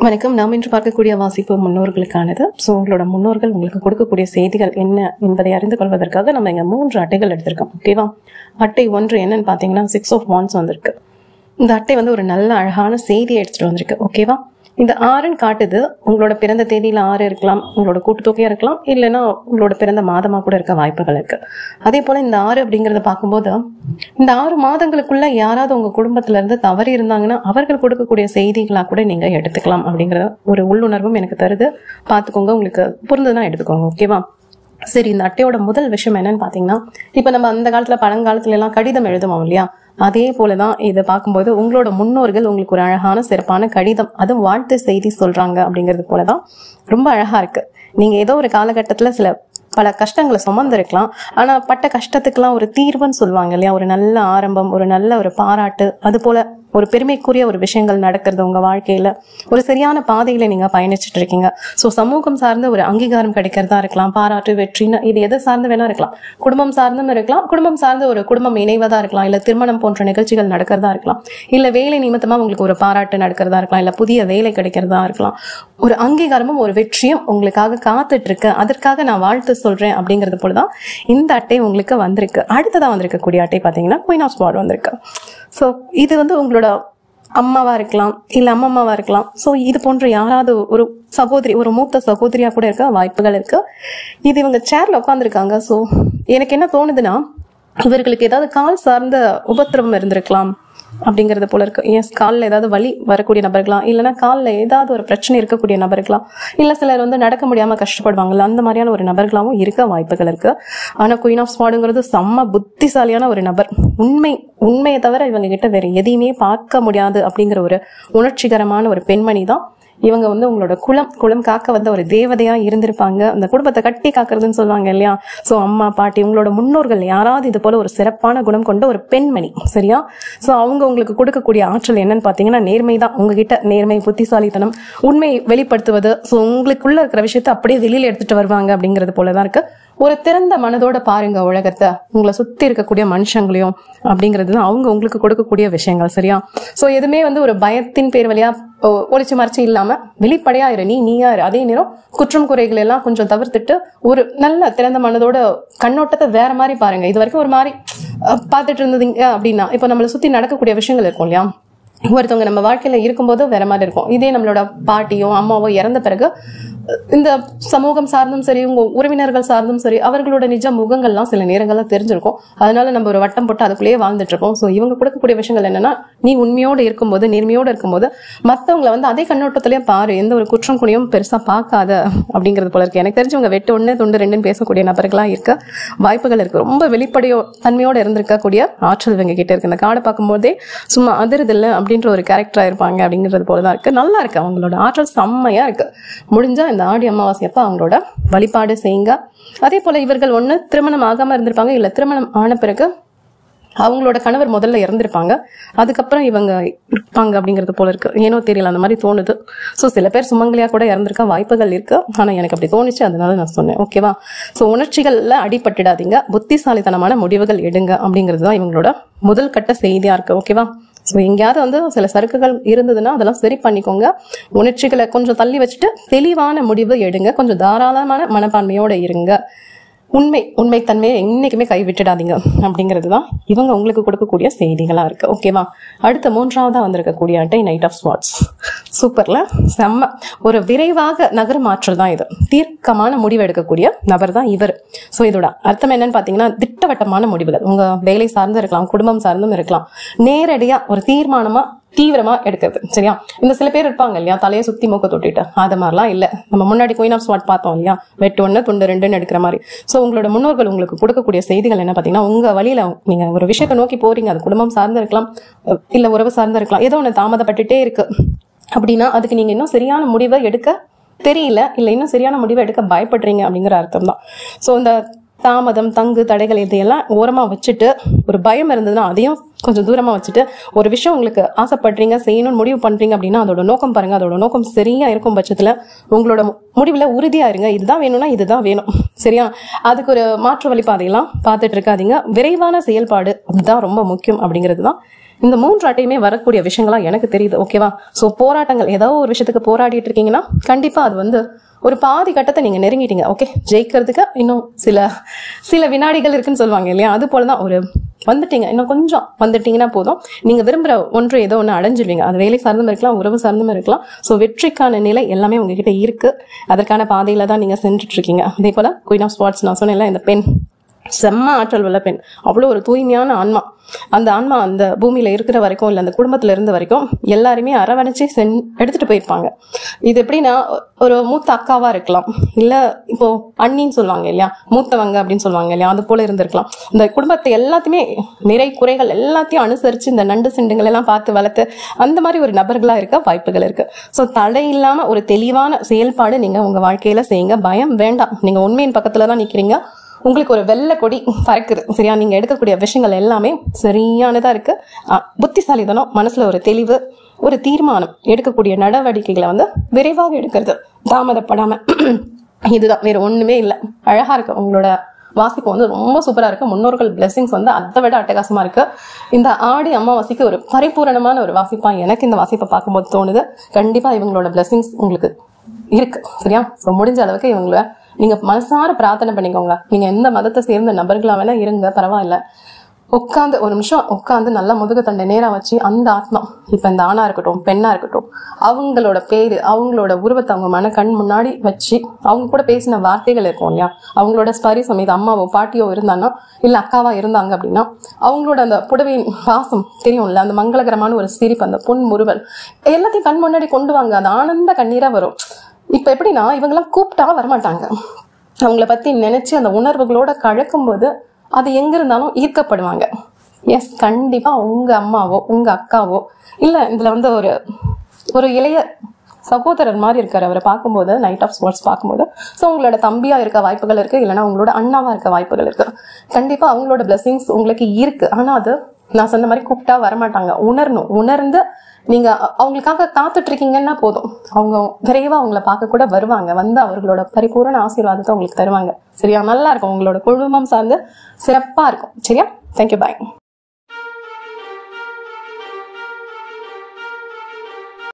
வணக்கம். நாம் இன்று பார்க்கக்கூடிய வாசிப்பு முன்னோர்களுக்கானது. ஸோ உங்களோட முன்னோர்கள் உங்களுக்கு கொடுக்கக்கூடிய செய்திகள் என்ன என்பதை அறிந்து கொள்வதற்காக நம்ம இங்கே 3 அட்டைகள் எடுத்திருக்கோம். ஓகேவா? அட்டை 1 என்னன்னு பார்த்தீங்கன்னா 6 of Wands வந்திருக்கு. இந்த அட்டை வந்து ஒரு நல்ல அழகான செய்தியை எடுத்துட்டு வந்திருக்கு. ஓகேவா? இந்த 6ன்னு காட்டுது. உங்களோட பிறந்த தேதியில 6 இருக்கலாம், உங்களோட கூட்டுத்தொகையா இருக்கலாம், இல்லைன்னா உங்களோட பிறந்த மாதமா கூட இருக்க வாய்ப்புகள் இருக்கு. அதே போல இந்த 6 அப்படிங்கறத பார்க்கும்போது இந்த 6 மாதங்களுக்குள்ள யாராவது உங்க குடும்பத்துல இருந்து தவறி இருந்தாங்கன்னா அவர்கள் கொடுக்கக்கூடிய செய்திகளா கூட நீங்க எடுத்துக்கலாம் அப்படிங்கிற ஒரு உள்ளுணர்வும் எனக்கு தருது. பாத்துக்கோங்க, உங்களுக்கு புரிந்துதான் எடுத்துக்கோங்க. ஓகேவா? சரி, இந்த அட்டையோட முதல் விஷயம் என்னன்னு பாத்தீங்கன்னா, இப்ப நம்ம அந்த காலத்துல பழங்காலத்துல எல்லாம் கடிதம் எழுதுவோம் இல்லையா? அதே போலதான் இதை பார்க்கும்போது உங்களோட முன்னோர்கள் உங்களுக்கு ஒரு அழகான சிறப்பான கடிதம், அதுவும் வாழ்த்து செய்தி சொல்றாங்க அப்படிங்கிறது போலதான் ரொம்ப அழகா இருக்கு. நீங்க ஏதோ ஒரு காலகட்டத்துல பல கஷ்டங்களை சுமந்திருக்கலாம், ஆனா பட்ட கஷ்டத்துக்கெல்லாம் ஒரு தீர்வுன்னு சொல்லுவாங்க இல்லையா? ஒரு நல்ல ஆரம்பம், ஒரு நல்ல ஒரு பாராட்டு, அது போல ஒரு பெருமைக்குரிய ஒரு விஷயங்கள் நடக்கிறது உங்க வாழ்க்கையில. ஒரு சரியான பாதையில நீங்க பயணிச்சுட்டு இருக்கீங்க. சோ சமூகம் சார்ந்த ஒரு அங்கீகாரம் கிடைக்கிறதா இருக்கலாம், பாராட்டு, வெற்றின்னு இது எதை சார்ந்து வேணா இருக்கலாம். குடும்பம் சார்ந்தும் இருக்கலாம், குடும்பம் சார்ந்த ஒரு குடும்பம் இணைவதா இருக்கலாம், இல்ல திருமணம் போன்ற நிகழ்ச்சிகள் நடக்கிறதா இருக்கலாம், இல்ல வேலை நிமித்தமா உங்களுக்கு ஒரு பாராட்டு நடக்கிறதா இருக்கலாம், இல்ல புதிய வேலை கிடைக்கிறதா இருக்கலாம். ஒரு அங்கீகாரமும் ஒரு வெற்றியும் உங்களுக்காக காத்துட்டு இருக்கு, அதற்காக நான் வாழ்த்து சொல்றேன் அப்படிங்கிறது போலதான் இந்த அட்டை உங்களுக்கு வந்திருக்கு. அடுத்ததான் வந்திருக்கக்கூடிய அட்டை பாத்தீங்கன்னா Queen of Swords வந்திருக்கு. சோ இது வந்து உங்களோட அம்மாவா இருக்கலாம், இல்ல அம்மாவா இருக்கலாம். சோ இது போன்ற யாராவது ஒரு சகோதரி, ஒரு மூத்த சகோதரியா கூட இருக்க வாய்ப்புகள் இருக்கு. இது இவங்க சேர்ல உட்காந்துருக்காங்க. சோ எனக்கு என்ன தோணுதுன்னா, இவர்களுக்கு ஏதாவது கால் சார்ந்த உபத்திரவம் இருந்திருக்கலாம் அப்படிங்கறது போல இருக்கு. எஸ், காலில் ஏதாவது வலி வரக்கூடிய நபர்களாம், இல்லைன்னா காலில் ஏதாவது ஒரு பிரச்சனை இருக்கக்கூடிய நபர்களாம், இல்ல சிலர் வந்து நடக்க முடியாம கஷ்டப்படுவாங்கல்ல, அந்த மாதிரியான ஒரு நபர்களாவும் இருக்க வாய்ப்புகள் இருக்கு. ஆனா குயின் ஆஃப் ஸ்வார்டுங்கிறது செம்ம புத்திசாலியான ஒரு நபர். உண்மையை தவிர இவங்க கிட்ட வேற எதையுமே பார்க்க முடியாது அப்படிங்கிற ஒரு உணர்ச்சிகரமான ஒரு பெண்மணி தான் இவங்க. வந்து உங்களோட குலம் காக்க வந்த ஒரு தேவதையா இருந்திருப்பாங்க. அந்த குடும்பத்தை கட்டி காக்குறதுன்னு சொல்லுவாங்க இல்லையா? சோ அம்மா, பாட்டி, உங்களோட முன்னோர்கள் யாராவது இது போல ஒரு சிறப்பான குணம் கொண்ட ஒரு பெண்மணி, சரியா? சோ அவங்க உங்களுக்கு கொடுக்கக்கூடிய ஆற்றல் என்னன்னு பாத்தீங்கன்னா நேர்மைதான். உங்ககிட்ட நேர்மை, புத்திசாலித்தனம், உண்மை வெளிப்படுத்துவது. சோ உங்களுக்குள்ள இருக்கிற விஷயத்த அப்படியே வெளியில எடுத்துட்டு வருவாங்க அப்படிங்கிறது போலதான் இருக்கு. ஒரு திறந்த மனதோட பாருங்க உலகத்தை, உங்களை சுத்தி இருக்கக்கூடிய மனுஷங்களையும் அப்படிங்கிறது அவங்க உங்களுக்கு கொடுக்கக்கூடிய விஷயங்கள், சரியா? சோ எதுவுமே வந்து ஒரு பயத்தின் பேர் வழியா ஒளிச்சு மறைச்சு இல்லாம வெளிப்படையா இரு, நீயா இரு. அதே நேரம் குற்றம் குறைகள் எல்லாம் கொஞ்சம் தவிர்த்துட்டு ஒரு நல்ல திறந்த மனதோட கண்ணோட்டத்தை வேற மாதிரி பாருங்க. இது வரைக்கும் ஒரு மாதிரி பாத்துட்டு இருந்ததுங்க அப்படின்னா, இப்ப நம்மளை சுத்தி நடக்கக்கூடிய விஷயங்கள் இருக்கும் இல்லையா? ஒருத்தவங்க நம்ம வாழ்க்கையில இருக்கும்போது வேற மாதிரி இருக்கும். இதே நம்மளோட பாட்டியோ அம்மாவோ இறந்த பிறகு இந்த சமூகம் சார்ந்தும் சரி, உங்க உறவினர்கள் சார்ந்தும் சரி, அவர்களோட நிஜ முகங்கள்லாம் சில நேரங்கள்ல தெரிஞ்சிருக்கும். அதனால நம்ம ஒரு வட்டம் போட்டு அதுக்குள்ளேயே வாழ்ந்துட்டு இருப்போம். சோ இவங்க கொடுக்கக்கூடிய விஷயங்கள் என்னன்னா, நீ உண்மையோடு இருக்கும்போது, நேர்மையோடு இருக்கும்போது மத்தவங்களை வந்து அதே கண்ணோட்டத்திலேயே பாரு, எந்த ஒரு குற்றம் குணியும் பெருசா பார்க்காத அப்படிங்கிறது போல இருக்கு. எனக்கு தெரிஞ்சு உங்க வெட்டு 1 துண்டு 2 பேசக்கூடிய நபர்களா இருக்க வாய்ப்புகள் இருக்கு. ரொம்ப வெளிப்படையோ தன்மையோட இருந்திருக்கக்கூடிய ஆற்றல் இவங்க கிட்ட இருக்கு. இந்த காடை பார்க்கும்போதே சும்மா அதிர்தில்ல அப்படின்ற ஒரு கேரக்டரா இருப்பாங்க அப்படிங்கிறது போலதான் இருக்கு. நல்லா இருக்கு, அவங்களோட ஆற்றல் செம்மையா இருக்கு. முடிஞ்சா இந்த ஆடி அமாவாசை அப்ப அவங்களோட வழிபாடு செய்யுங்க. அதே போல இவர்கள் ஒண்ணு திருமணம் ஆகாம இருந்திருப்பாங்க, இல்ல திருமணம் ஆன பிறகு அவங்களோட கணவர் முதல்ல இறந்திருப்பாங்க, அதுக்கப்புறம் இவங்க இருப்பாங்க அப்படிங்கிறது போல இருக்கு. ஏனோ தெரியல, அந்த மாதிரி தோணுது. சோ சில பேர் சுமங்கலியா கூட இறந்திருக்க வாய்ப்புகள் இருக்கு. ஆனா எனக்கு அப்படி தோணுச்சு, அதனால நான் சொன்னேன். ஓகேவா? சோ உணர்ச்சிகள்ல அடிபட்டுடாதீங்க, புத்திசாலித்தனமான முடிவுகள் எடுங்க அப்படிங்கிறது தான் இவங்களோட முதல் கட்ட செய்தியா இருக்கு. ஓகேவா? ஸோ எங்கேயாவது வந்து சில சறுக்குகள் இருந்ததுன்னா அதெல்லாம் சரி பண்ணிக்கோங்க. உணர்ச்சிகளை கொஞ்சம் தள்ளி வச்சுட்டு தெளிவான முடிவு எடுங்க. கொஞ்சம் தாராளமான மனப்பான்மையோட இருங்க. உண்மைத்தன்மையை என்னைக்குமே கைவிட்டுடாதீங்க அப்படிங்கிறது தான் இவங்க உங்களுக்கு கொடுக்கக்கூடிய செய்திகளா இருக்கு. ஓகேவா? அடுத்த 3ஆவதா வந்திருக்கக்கூடிய அட்டை நைட் ஆஃப் ஸ்வார்ட்ஸ். சூப்பர்ல, செம்ம ஒரு விரைவாக நகரும் ஆற்றல் தான் இது. தீர்க்கமான முடிவு எடுக்கக்கூடிய நபர் தான் இவர். சோ இதோட அர்த்தம் என்னன்னு பாத்தீங்கன்னா, திட்டவட்டமான முடிவுகள் உங்க வேலை சார்ந்தும் இருக்கலாம், குடும்பம் சார்ந்தும் இருக்கலாம். நேரடியா ஒரு தீர்மானமா தீவிரமா எடுக்கிறது, சரியா? இந்த சில பேர் இருப்பாங்க இல்லையா, தலையை சுத்தி மூக்க தொட்டிட்டு, அது மாதிரிலாம் இல்ல. நம்ம முன்னாடி குயின் ஆஃப் ஸ்வார்ட் பார்த்தோம் இல்லையா, வெட்டு 1 துண்டு 2 எடுக்கிற மாதிரி. சோ உங்களோட முன்னோர்கள் உங்களுக்கு கொடுக்கக்கூடிய செய்திகள் என்ன பாத்தீங்கன்னா, உங்க வழியில நீங்க ஒரு விஷயத்தை நோக்கி போறீங்க, அது குடும்பம் சார்ந்து இருக்கலாம், இல்ல உறவு சார்ந்து இருக்கலாம், ஏதோ ஒண்ணு தாமதப்பட்டுட்டே இருக்கு அப்படின்னா அதுக்கு நீங்க இன்னும் சரியான முடிவை எடுக்க தெரியல, இல்ல இன்னும் சரியான முடிவை எடுக்க பயப்படுறீங்க அப்படிங்கிற அர்த்தம் தான். சோ இந்த தாமதம், தங்கு தடைகள் இதையெல்லாம் ஓரமா வச்சுட்டு, ஒரு பயம் இருந்ததுன்னா அதையும் கொஞ்சம் தூரமா வச்சுட்டு, ஒரு விஷயம் உங்களுக்கு ஆசைப்படுறீங்க, செய்யணும்னு முடிவு பண்றீங்க அப்படின்னா அதோட நோக்கம் பாருங்க. அதோட நோக்கம் சரியா இருக்கும் பட்சத்துல உங்களோட முடிவுல உறுதியா இருங்க. இதுதான் வேணும்னா இதுதான் வேணும், சரியா? அதுக்கு ஒரு மாற்று வழிபாதையெல்லாம் பார்த்துட்டு இருக்காதீங்க. விரைவான செயல்பாடு அதுதான் ரொம்ப முக்கியம் அப்படிங்கிறது தான் இந்த 3 அட்டையுமே வரக்கூடிய விஷயங்களா எனக்கு தெரியுது. ஓகேவா? ஸோ போராட்டங்கள், ஏதோ ஒரு விஷயத்துக்கு போராடிட்டு இருக்கீங்கன்னா கண்டிப்பா அது வந்து ஒரு பாதி கட்டத்தை நீங்க நெருங்கிட்டீங்க. ஓகே, ஜெயிக்கிறதுக்கு இன்னும் சில வினாடிகள் இருக்குன்னு சொல்லுவாங்க இல்லையா? அது போலதான் ஒரு வந்துட்டீங்க, இன்னும் கொஞ்சம் வந்துட்டீங்கன்னா போதும், நீங்க விரும்புற ஒன்று ஏதோ ஒன்று அடைஞ்சிடுவீங்க. அது வேலை சார்ந்தும் இருக்கலாம், உறவு சார்ந்தும் இருக்கலாம். ஸோ வெற்றிக்கான நிலை எல்லாமே உங்ககிட்ட இருக்கு. அதற்கான பாதையில தான் நீங்க சென்றுட்டு இருக்கீங்க. அதே போல குயின் ஆஃப் ஸ்வார்ட்ஸ் நான் சொன்னேன்ல, இந்த பெண் செம்ம ஆற்றல் உள்ள பெண், அவ்வளோ ஒரு தூய்மையான ஆன்மா. அந்த ஆன்மா அந்த பூமியில இருக்கிற வரைக்கும், இல்லை அந்த குடும்பத்துல இருந்த வரைக்கும் எல்லாருமே அரவணைச்சு எடுத்துட்டு போயிருப்பாங்க. இது எப்படின்னா, ஒரு மூத்த அக்காவா இருக்கலாம், இல்ல இப்போ அண்ணின்னு சொல்லுவாங்க இல்லையா, மூத்தவங்க அப்படின்னு சொல்லுவாங்க இல்லையா, அது போல இருந்திருக்கலாம். இந்த குடும்பத்தை எல்லாத்தையுமே நிறை குறைகள் எல்லாத்தையும் அனுசரிச்சு இந்த நண்டு சிண்டுகள் எல்லாம் பார்த்து வளர்த்து அந்த மாதிரி ஒரு நபர்களா இருக்க வாய்ப்புகள் இருக்கு. ஸோ தடை இல்லாம ஒரு தெளிவான செயல்பாடு நீங்க உங்க வாழ்க்கையில செய்யுங்க. பயம் வேண்டாம். நீங்க உண்மையின் பக்கத்துலதான் நிக்கிறீங்க. உங்களுக்கு ஒரு வெள்ளை கொடி பறக்குது. சரியா? நீங்க எடுக்கக்கூடிய விஷயங்கள் எல்லாமே சரியானதா இருக்கு. புத்திசாலித்தனம், மனசுல ஒரு தெளிவு, ஒரு தீர்மானம், எடுக்கக்கூடிய நடவடிக்கைகளை வந்து விரைவாக எடுக்கிறது, தாமதப்படாம. இதுதான், வேற ஒண்ணுமே இல்லை. அழகா இருக்கு உங்களோட வாசிப்பு வந்து ரொம்ப சூப்பரா இருக்கு. முன்னோர்கள் பிளெஸிங்ஸ் வந்து அதை விட அட்டகாசமா இருக்கு. இந்த ஆடி அமாவாசைக்கு ஒரு பரிபூரணமான ஒரு வாசிப்பா எனக்கு இந்த வாசிப்பை பார்க்கும்போது தோணுது. கண்டிப்பா இவங்களோட பிளெஸிங்ஸ் உங்களுக்கு இருக்கு. சரியா? ஸோ முடிஞ்ச அளவுக்கு இவங்கள நீங்க மனசார பிரார்த்தனை பண்ணிக்கோங்க. நீங்க எந்த மதத்தை சேர்ந்த நபர்களா வேணா இருங்க, பரவாயில்ல. உட்காந்து ஒரு நிமிஷம் உட்காந்து நல்லா முதுகு தண்டை நேரா வச்சு அந்த ஆத்மா, இப்ப இந்த ஆணா இருக்கட்டும் பெண்ணா இருக்கட்டும், அவங்களோட பேரு, அவங்களோட உருவத்தை அவங்க மன கண் முன்னாடி வச்சு அவங்க கூட பேசின வார்த்தைகள் இருக்கும் இல்லையா, அவங்களோட ஸ்பரிசம், இது அம்மாவோ பாட்டியோ இருந்தாங்கன்னா, இல்ல அக்காவா இருந்தாங்க அப்படின்னா, அவங்களோட அந்த புடவையின் வாசம் தெரியும்ல, அந்த மங்களகரமான ஒரு சிரிப்பு, அந்த பொன் முறுவல் எல்லாத்தையும் கண் முன்னாடி கொண்டு வாங்க. அது ஆனந்த கண்ணீரா வரும். இப்ப எப்படின்னா, இவங்கெல்லாம் கூப்பிட்டா வரமாட்டாங்க. அவங்கள பத்தி நினைச்சு அந்த உணர்வுகளோட கழக்கும் போது அது எங்க இருந்தாலும் ஈர்க்கப்படுவாங்க. எஸ், கண்டிப்பா உங்க அம்மாவோ உங்க அக்காவோ, இல்ல இதுல வந்து ஒரு இளைய சகோதரர் மாதிரி இருக்காரு அவரை பார்க்கும்போது, நைட் ஆஃப் ஸ்வார்ட்ஸ் பார்க்கும்போது. ஸோ உங்களோட தம்பியா இருக்க வாய்ப்புகள் இருக்கு, இல்லைன்னா உங்களோட அண்ணாவா இருக்க வாய்ப்புகள் இருக்கு. கண்டிப்பா அவங்களோட பிளெஸிங்ஸ் உங்களுக்கு இருக்கு. ஆனா அது நான் சொன்ன மாதிரி கூப்பிட்டா வரமாட்டாங்க. உணர்ந்து நீங்க அவங்களுக்காக காத்துட்டு இருக்கீங்கன்னா போதும், அவங்க விரைவா அவங்கள பார்க்க கூட வருவாங்க. வந்து அவர்களோட பரிபூரண ஆசீர்வாதத்தை உங்களுக்கு தருவாங்க. சரியா? நல்லா இருக்கும். உங்களோட குடும்பம் சார்ந்து சிறப்பா இருக்கும். சரியா? தேங்க்யூ, பாய்.